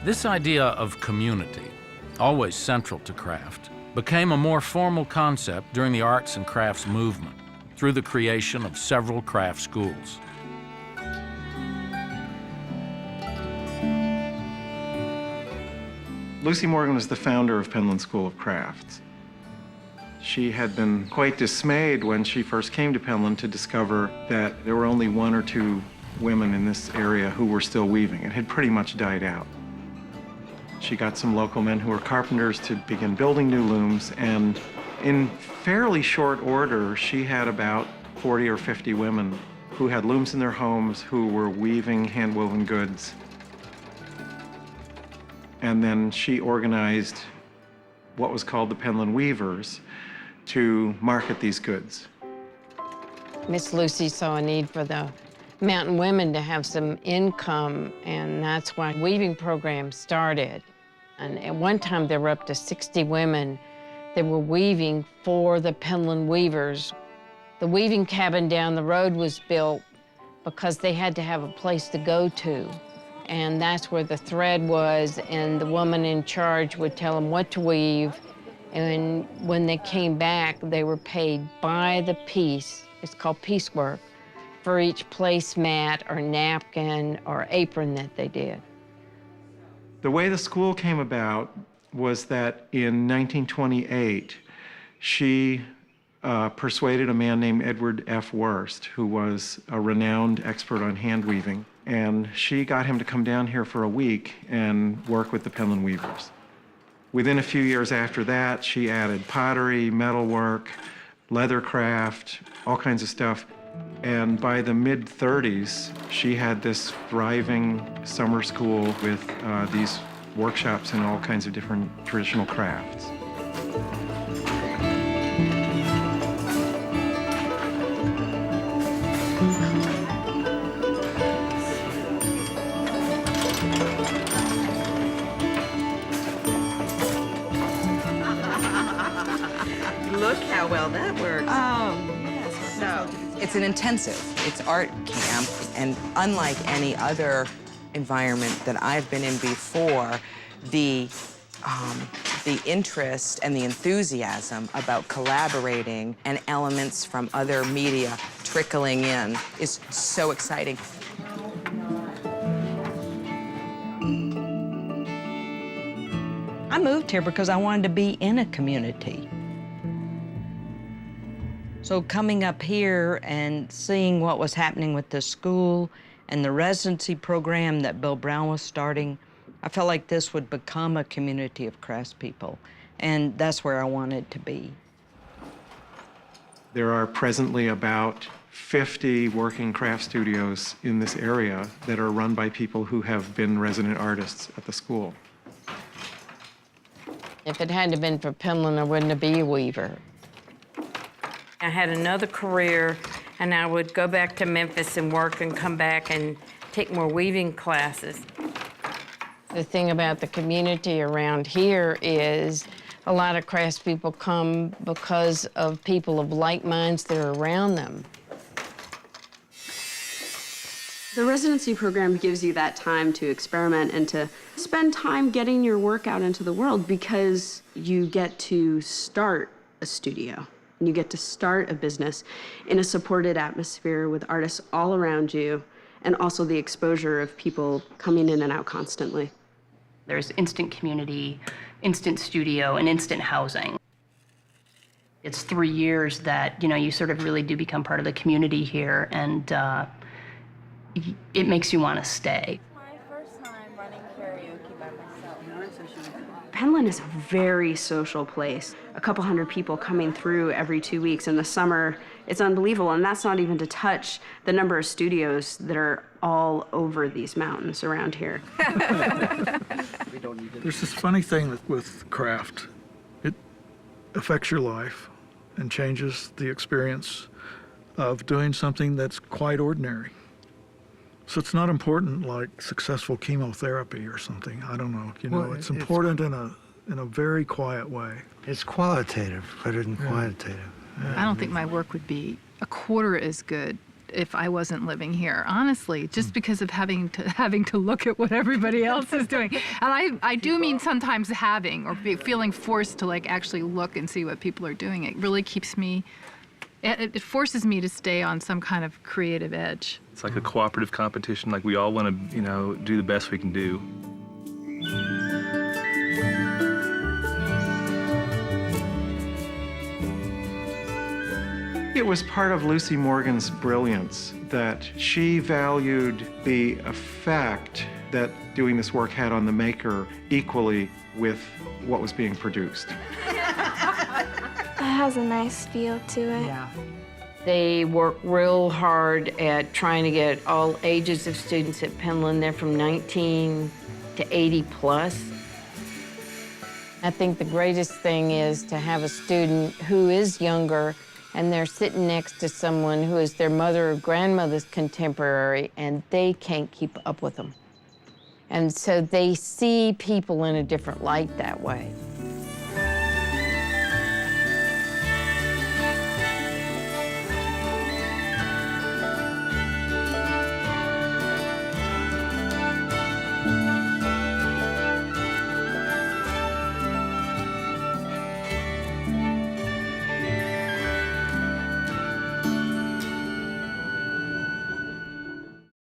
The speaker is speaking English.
This idea of community, always central to craft, became a more formal concept during the arts and crafts movement through the creation of several craft schools. Lucy Morgan was the founder of Penland School of Crafts. She had been quite dismayed when she first came to Penland to discover that there were only one or two women in this area who were still weaving. It had pretty much died out. She got some local men who were carpenters to begin building new looms, and in fairly short order, she had about 40 or 50 women who had looms in their homes, who were weaving hand-woven goods. And then she organized what was called the Penland Weavers to market these goods. Miss Lucy saw a need for the mountain women to have some income, and that's why weaving program started. And at one time, there were up to 60 women that were weaving for the Penland Weavers. The weaving cabin down the road was built because they had to have a place to go to. And that's where the thread was, and the woman in charge would tell them what to weave. And when they came back, they were paid by the piece. It's called piecework, for each placemat or napkin or apron that they did. The way the school came about was that in 1928, she persuaded a man named Edward F. Wurst, who was a renowned expert on hand weaving, and she got him to come down here for a week and work with the Penland Weavers. Within a few years after that, she added pottery, metalwork, leather craft, all kinds of stuff. And by the mid-30s, she had this thriving summer school with these workshops in all kinds of different traditional crafts. Look how well that works. Yes. So, It's an intensive, it's art camp, and unlike any other environment that I've been in before, the interest and the enthusiasm about collaborating and elements from other media trickling in is so exciting. I moved here because I wanted to be in a community. So coming up here and seeing what was happening with the school and the residency program that Bill Brown was starting, I felt like this would become a community of craftspeople, and that's where I wanted to be. There are presently about 50 working craft studios in this area that are run by people who have been resident artists at the school. If it hadn't been for Penland, I wouldn't be a weaver. I had another career, and I would go back to Memphis and work and come back and take more weaving classes. The thing about the community around here is a lot of craftspeople come because of people of like minds that are around them. The residency program gives you that time to experiment and to spend time getting your work out into the world, because you get to start a studio and you get to start a business in a supported atmosphere with artists all around you, and also the exposure of people coming in and out constantly. There's instant community, instant studio, and instant housing. It's 3 years that, you sort of really do become part of the community here, and it makes you want to stay. My first time running karaoke by myself. Penland is a very social place. A couple hundred people coming through every 2 weeks. In the summer, it's unbelievable, and that's not even to touch the number of studios that are all over these mountains around here. There's this funny thing with craft. It affects your life and changes the experience of doing something that's quite ordinary. So it's not important like successful chemotherapy or something. I don't know. Well, it's important in a very quiet way. It's qualitative rather than quantitative. I don't think my work would be a quarter as good if I wasn't living here, honestly, just because of having to look at what everybody else is doing. And I do mean sometimes feeling forced to like actually look and see what people are doing. It really keeps me, it forces me to stay on some kind of creative edge. It's like a cooperative competition. Like we all want to, do the best we can do. It was part of Lucy Morgan's brilliance that she valued the effect that doing this work had on the maker equally with what was being produced. It has a nice feel to it. Yeah. They work real hard at trying to get all ages of students at Penland. They're from 19 to 80 plus. I think the greatest thing is to have a student who is younger and they're sitting next to someone who is their mother or grandmother's contemporary, and they can't keep up with them. And so they see people in a different light that way.